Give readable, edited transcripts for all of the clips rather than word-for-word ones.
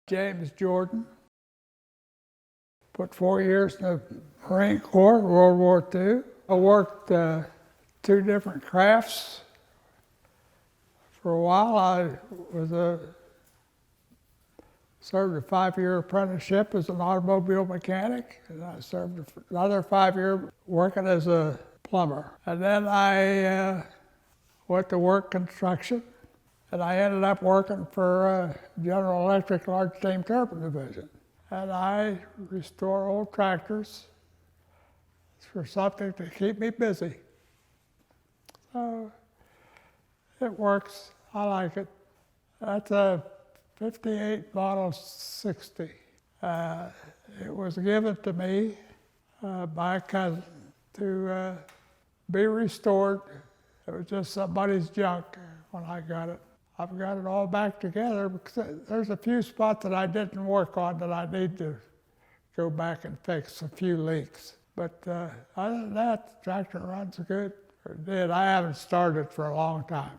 James Jordan. Put 4 years in the Marine Corps, World War II. I worked 2 different crafts. For a while, I served a 5-year apprenticeship as an automobile mechanic, and I served another 5-year working as a plumber. And then I went to work construction, and I ended up working for General Electric Large Steam Turbine Division. And I restore old tractors for something to keep me busy. So it works. I like it. That's a 58 Model 60. It was given to me by a cousin to be restored. It was just somebody's junk when I got it. I've got it all back together because there's a few spots that I didn't work on that I need to go back and fix, a few leaks. But other than that, the tractor runs good. It did. I haven't started for a long time,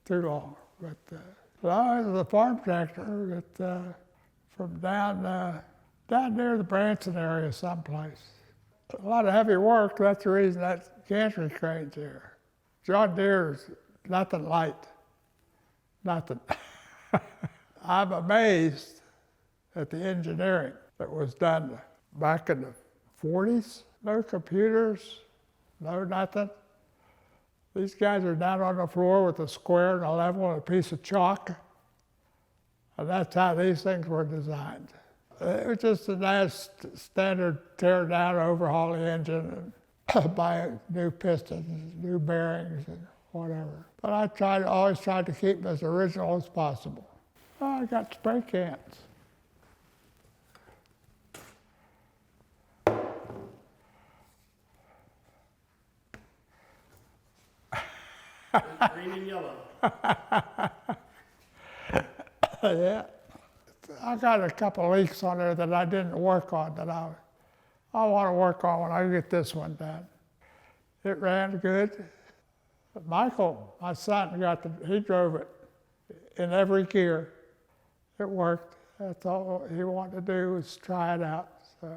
too long. But it was a farm tractor that from down near the Branson area someplace. A lot of heavy work. That's the reason that gantry crane's here. John Deere's nothing light. Nothing. I'm amazed at the engineering that was done back in the 40s. No computers, no nothing. These guys are down on the floor with a square and a level and a piece of chalk. And that's how these things were designed. It was just a nice standard tear down, overhaul the engine, and buy new pistons, new bearings, and whatever. But I always tried to keep them as original as possible. Oh, I got spray cans. Green and yellow. Yeah. I got a couple leaks on there that I didn't work on that I want to work on when I get this one done. It ran good. Michael, my son, he drove it in every gear. It worked. That's all he wanted to do was try it out. So.